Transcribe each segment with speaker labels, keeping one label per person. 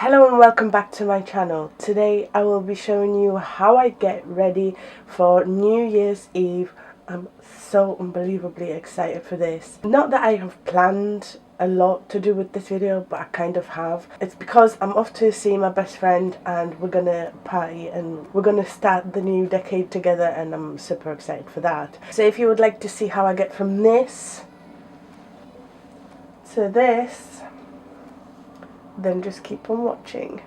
Speaker 1: Hello and welcome back to my channel. Today I will be showing you how I get ready for New Year's Eve. I'm so unbelievably excited for this. Not that I have planned a lot to do with this video, but I kind of have. It's because I'm off to see my best friend and we're gonna party and we're gonna start the new decade together, and I'm super excited for that. So if you would like to see how I get from this to this, then just keep on watching.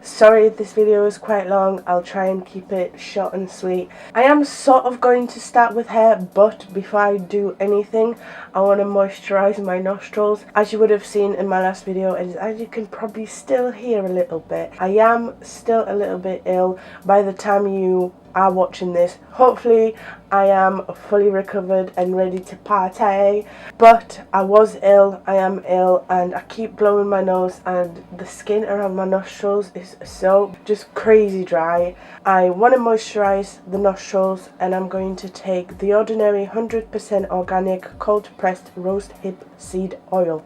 Speaker 1: Sorry if this video is quite long, I'll try and keep it short and sweet. I am sort of going to start with hair, but before I do anything, I want to moisturize my nostrils. As you would have seen in my last video, and as you can probably still hear a little bit, I am still a little bit ill. By the time you are watching this, hopefully I am fully recovered and ready to party, but I was ill, I am ill, and I keep blowing my nose and the skin around my nostrils is so just crazy dry. I want to moisturize the nostrils, and I'm going to take the Ordinary 100% organic cold pressed rose hip seed oil.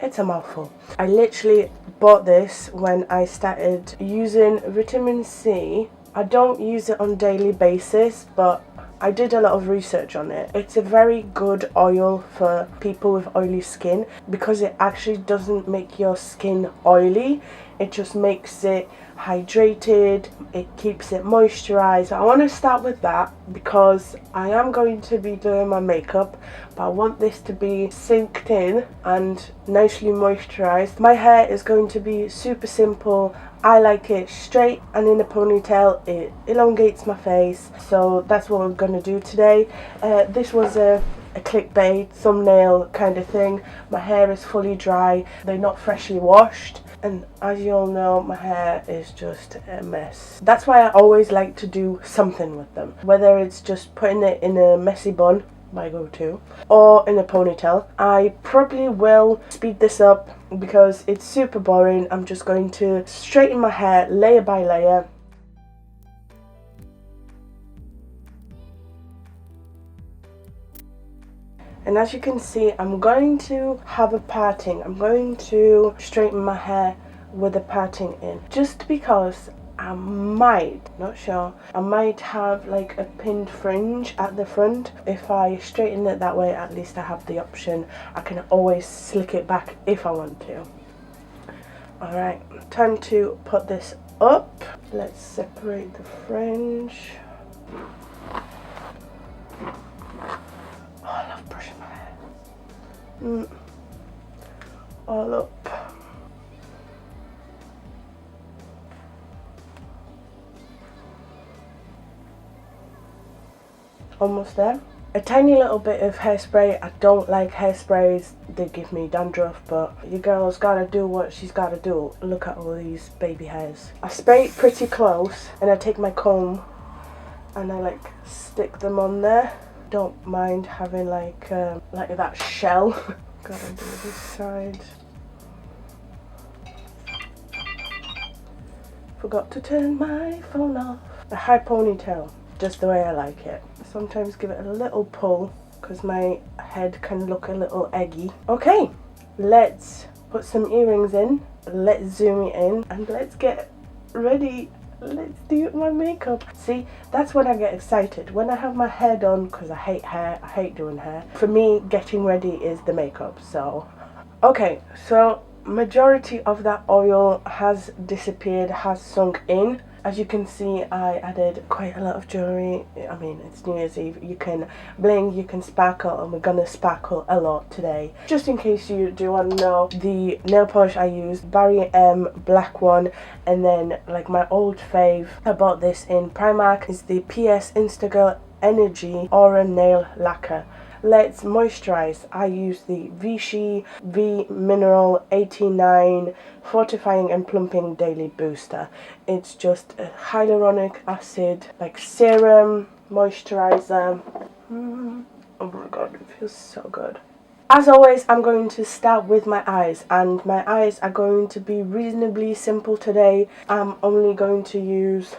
Speaker 1: It's a mouthful. I literally bought this when I started using vitamin C. I don't use it on a daily basis, but I did a lot of research on it. It's a very good oil for people with oily skin because it actually doesn't make your skin oily. It just makes it hydrated, it keeps it moisturized. I want to start with that because I am going to be doing my makeup, but I want this to be synced in and nicely moisturized. My hair is going to be super simple. I like it straight and in a ponytail. It elongates my face, so that's what we're going to do today. This was a clickbait thumbnail kind of thing. My hair is fully dry, they're not freshly washed, and as you all know, my hair is just a mess. That's why I always like to do something with them, whether it's just putting it in a messy bun, my go-to, or in a ponytail. I probably will speed this up because it's super boring. I'm just going to straighten my hair layer by layer. And as you can see, I'm going to have a parting. I'm going to straighten my hair with a parting in, just because I might, not sure, I might have like a pinned fringe at the front. If I straighten it that way, at least I have the option. I can always slick it back if I want to. Alright, time to put this up. Let's separate the fringe. Oh, I love brushing my hair. All up. Almost there. A tiny little bit of hairspray. I don't like hairsprays, they give me dandruff, but your girl's gotta do what she's gotta do. Look at all these baby hairs. I spray it pretty close and I take my comb and I like stick them on there. Don't mind having like that shell. Gotta do this side. Forgot to turn my phone off. A high ponytail, just the way I like it. Sometimes give it a little pull because my head can look a little eggy. Okay, let's put some earrings in, let's zoom it in, and let's get ready. Let's do my makeup. See, that's when I get excited. When I have my hair done, because I hate hair, I hate doing hair. For me, getting ready is the makeup, so. Okay, so majority of that oil has disappeared, has sunk in. As you can see, I added quite a lot of jewellery. I mean, it's New Year's Eve. You can bling, you can sparkle, and we're gonna sparkle a lot today. Just in case you do want to know, the nail polish I used, Barry M black one, and then like my old fave, I bought this in Primark, is the PS Instagirl Energy Aura Nail Lacquer. Let's moisturize. I use the Vichy V Mineral 89 Fortifying and Plumping Daily Booster. It's just a hyaluronic acid, like serum, moisturizer. Oh my god, it feels so good. As always, I'm going to start with my eyes, and my eyes are going to be reasonably simple today. I'm only going to use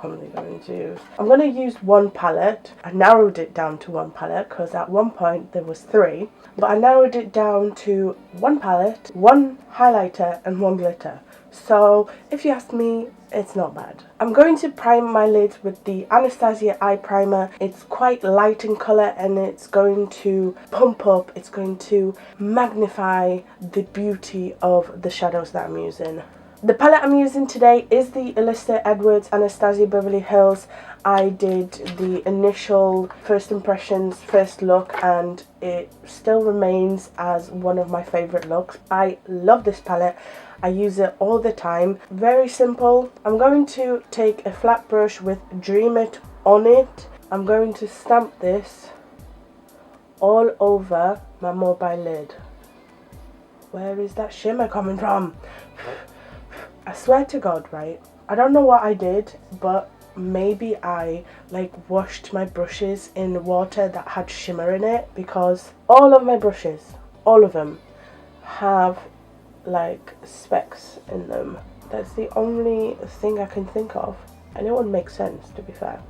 Speaker 1: I'm going to use one palette. I narrowed it down to one palette because at one point there was 3, but I narrowed it down to one palette, one highlighter and one glitter. So if you ask me, it's not bad. I'm going to prime my lids with the Anastasia eye primer. It's quite light in colour and it's going to pump up, it's going to magnify the beauty of the shadows that I'm using. The palette I'm using today is the Alyssa Edwards Anastasia Beverly Hills. I did the initial first impressions, first look, and it still remains as one of my favourite looks. I love this palette. I use it all the time. Very simple. I'm going to take a flat brush with Dream It on it. I'm going to stamp this all over my mobile lid. Where is that shimmer coming from? I swear to God, right? I don't know what I did, but maybe I washed my brushes in water that had shimmer in it, because all of my brushes, all of them, have specks in them. That's the only thing I can think of, and it would make sense, to be fair.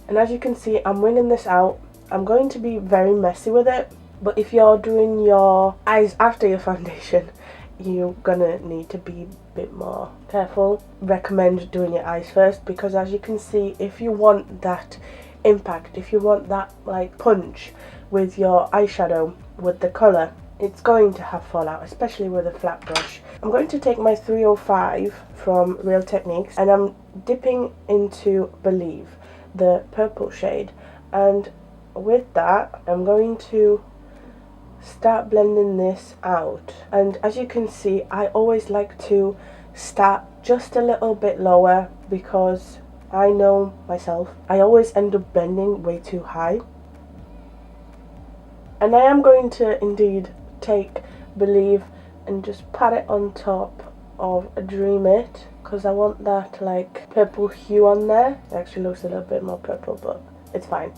Speaker 1: And as you can see, I'm winging this out. I'm going to be very messy with it, but if you're doing your eyes after your foundation, you're gonna need to be a bit more careful. Recommend doing your eyes first, because as you can see, if you want that impact, if you want that punch with your eyeshadow, with the colour, it's going to have fallout, especially with a flat brush. I'm going to take my 305 from Real Techniques and I'm dipping into Believe, the purple shade, and with that I'm going to start blending this out. And as you can see, I always like to start just a little bit lower, because I know myself, I always end up blending way too high. And I am going to indeed take Believe and just pat it on top of Dream It, because I want that purple hue on there. It actually looks a little bit more purple, but it's fine.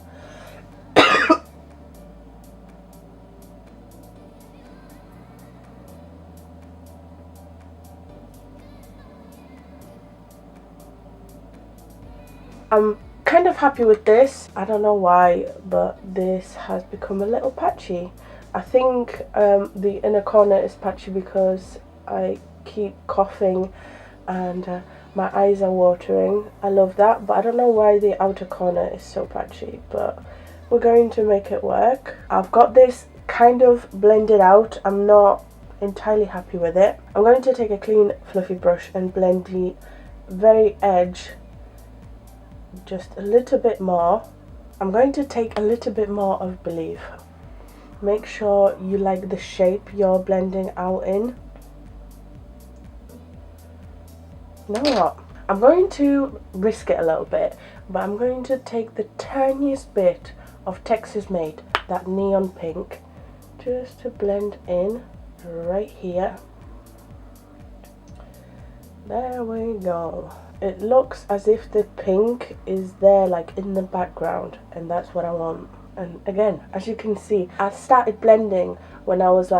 Speaker 1: I'm kind of happy with this. I don't know why, but this has become a little patchy. I think the inner corner is patchy because I keep coughing and my eyes are watering. I love that, but I don't know why the outer corner is so patchy, but we're going to make it work. I've got this kind of blended out. I'm not entirely happy with it. I'm going to take a clean fluffy brush and blend the very edge just a little bit more. I'm going to take a little bit more of Believe. Make sure you like the shape you're blending out in. You know what? I'm going to risk it a little bit, but I'm going to take the tiniest bit of Texas Made, that neon pink, just to blend in right here. There we go. It looks as if the pink is there in the background, and that's what I want. And again, as you can see, I started blending when I was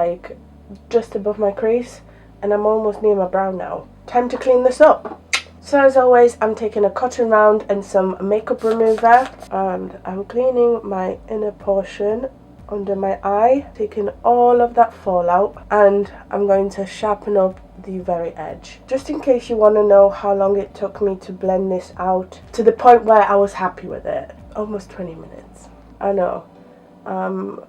Speaker 1: just above my crease, and I'm almost near my brow now. Time to clean this up. So as always, I'm taking a cotton round and some makeup remover, and I'm cleaning my inner portion under my eye, taking all of that fallout, and I'm going to sharpen up the very edge. Just in case you want to know how long it took me to blend this out to the point where I was happy with it. Almost 20 minutes. I know, I'm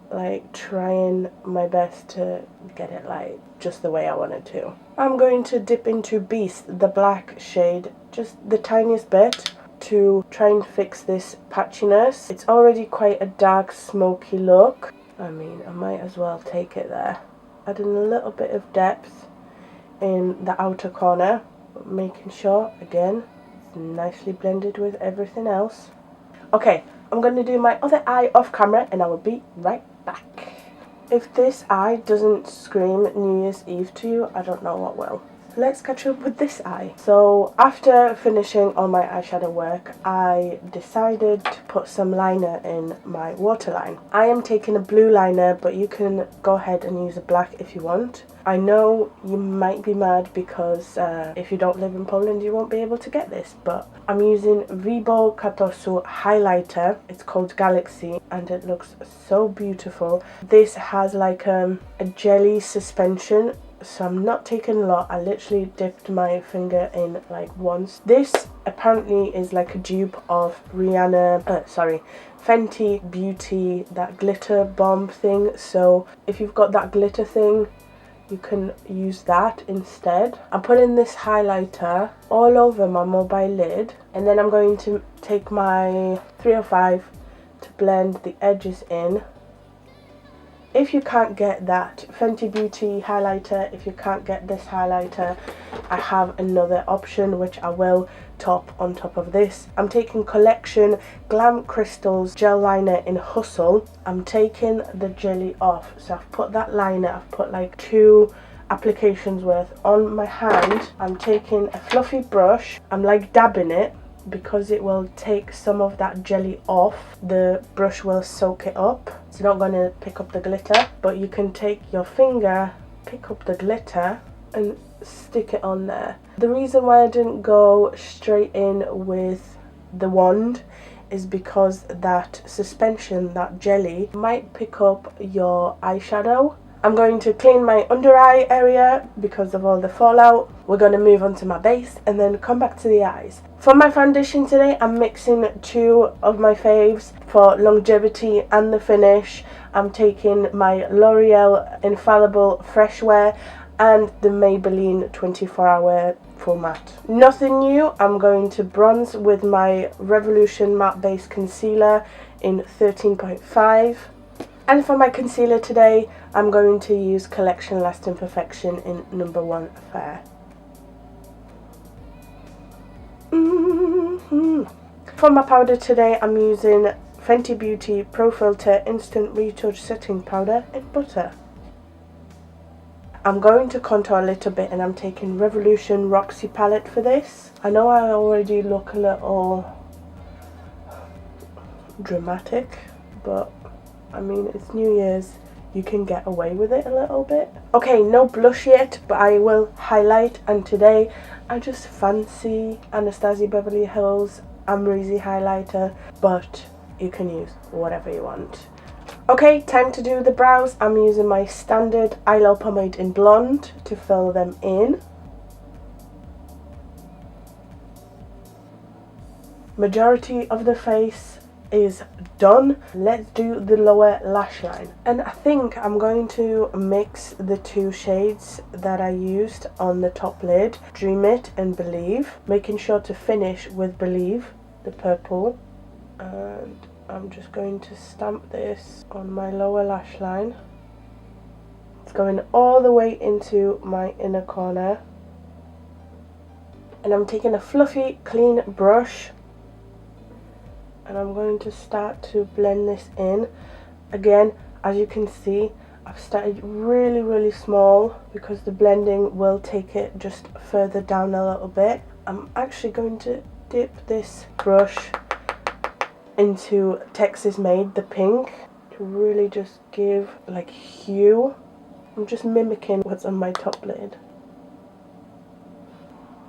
Speaker 1: trying my best to get it just the way I want it to. I'm going to dip into Beast, the black shade, just the tiniest bit, to try and fix this patchiness. It's already quite a dark smoky look. I mean, I might as well take it there. Adding a little bit of depth in the outer corner, but making sure again it's nicely blended with everything else. Okay, I'm going to do my other eye off camera and I will be right back. If this eye doesn't scream New Year's Eve to you, I don't know what will. let's catch up with this eye. So after finishing all my eyeshadow work, I decided to put some liner in my waterline. I am taking a blue liner, but you can go ahead and use a black if you want. I know you might be mad because if you don't live in Poland you won't be able to get this, but I'm using Vibo Katosu highlighter. It's called Galaxy and it looks so beautiful. This has like a jelly suspension, so I'm not taking a lot. I literally dipped my finger in like once. This apparently is like a dupe of Fenty Beauty, that glitter bomb thing. So if you've got that glitter thing, you can use that instead. I'm putting this highlighter all over my mobile lid, and then I'm going to take my 305 to blend the edges in. If you can't get that Fenty Beauty highlighter, if you can't get this highlighter, I have another option which I will top on top of this. I'm taking Collection Glam Crystals gel liner in Hustle. I'm taking the jelly off, so I've put that liner, I've put like 2 applications worth on my hand. I'm taking a fluffy brush, I'm like dabbing it because it will take some of that jelly off. The brush will soak it up. It's not going to pick up the glitter, but you can take your finger, pick up the glitter and stick it on there. The reason why I didn't go straight in with the wand is because that suspension, that jelly, might pick up your eyeshadow. I'm going to clean my under eye area because of all the fallout. We're going to move on to my base and then come back to the eyes. For my foundation today, I'm mixing 2 of my faves for longevity and the finish. I'm taking my L'Oreal Infallible Fresh Wear and the Maybelline 24-hour full matte. Nothing new. I'm going to bronze with my Revolution Matte Base Concealer in 13.5. And for my concealer today, I'm going to use Collection Lasting Perfection in number 1 Fair. For my powder today, I'm using Fenty Beauty Pro Filter Instant Retouch Setting Powder in Butter. I'm going to contour a little bit and I'm taking Revolution Roxy palette for this. I know I already look a little dramatic, but I mean, it's New Year's, you can get away with it a little bit. Okay, no blush yet, but I will highlight, and today I just fancy Anastasia Beverly Hills Amrezy highlighter, but you can use whatever you want. Okay, time to do the brows. I'm using my standard eyelash pomade in blonde to fill them in. Majority of the face is done. Let's do the lower lash line, and I think I'm going to mix the 2 shades that I used on the top lid, Dream It and Believe, making sure to finish with Believe, the purple, and I'm just going to stamp this on my lower lash line. It's going all the way into my inner corner, and I'm taking a fluffy clean brush and I'm going to start to blend this in. Again, as you can see, I've started really small because the blending will take it just further down a little bit. I'm actually going to dip this brush into Texas Made, the pink, to really just give like hue. I'm just mimicking what's on my top lid.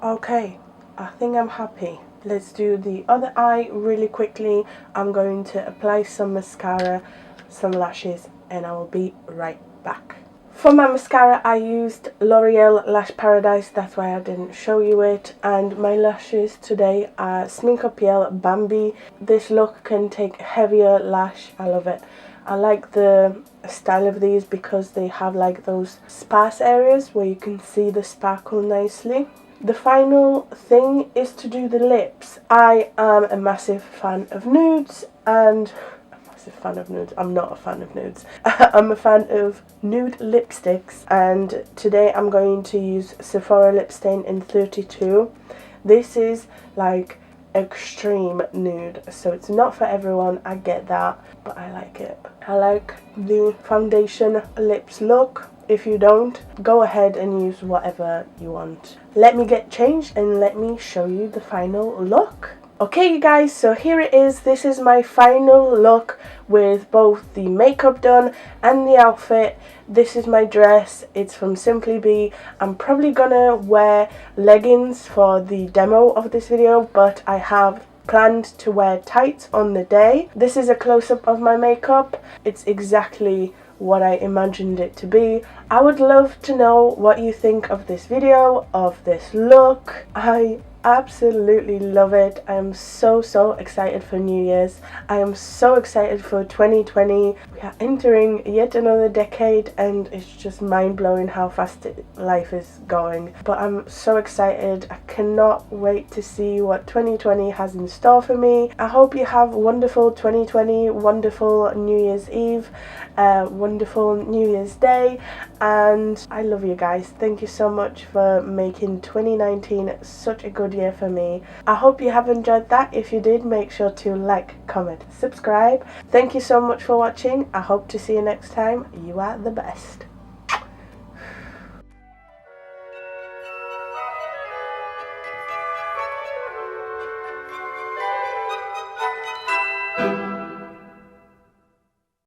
Speaker 1: Okay, I think I'm happy. Let's do the other eye really quickly. I'm going to apply some mascara, some lashes, and I will be right back. For my mascara, I used L'Oreal Lash Paradise, that's why I didn't show you it. And my lashes today are Sminko PL Bambi. This look can take heavier lash, I love it. I like the style of these because they have like those sparse areas where you can see the sparkle nicely. The final thing is to do the lips. I am a massive fan of nudes and... I'm not a fan of nudes. I'm a fan of nude lipsticks, and today I'm going to use Sephora Lip Stain in 32. This is like extreme nude, so it's not for everyone, I get that, but I like it. I like the foundation lips look. If you don't, go ahead and use whatever you want. Let me get changed and let me show you the final look. Okay you guys, so here it is. This is my final look with both the makeup done and the outfit. This is my dress. It's from Simply Be. I'm probably gonna wear leggings for the demo of this video, but I have planned to wear tights on the day. This is a close-up of my makeup. It's exactly what I imagined it to be. I would love to know what you think of this video, of this look. I absolutely love it. I am so excited for New Year's. I am so excited for 2020. We are entering yet another decade and it's just mind-blowing how fast life is going. But I'm so excited. I cannot wait to see what 2020 has in store for me. I hope you have a wonderful 2020, wonderful New Year's Eve, wonderful New Year's Day, and I love you guys. Thank you so much for making 2019 such a good year for me. I hope you have enjoyed that. If you did, make sure to like, comment, subscribe. Thank you so much for watching. I hope to see you next time. You are the best.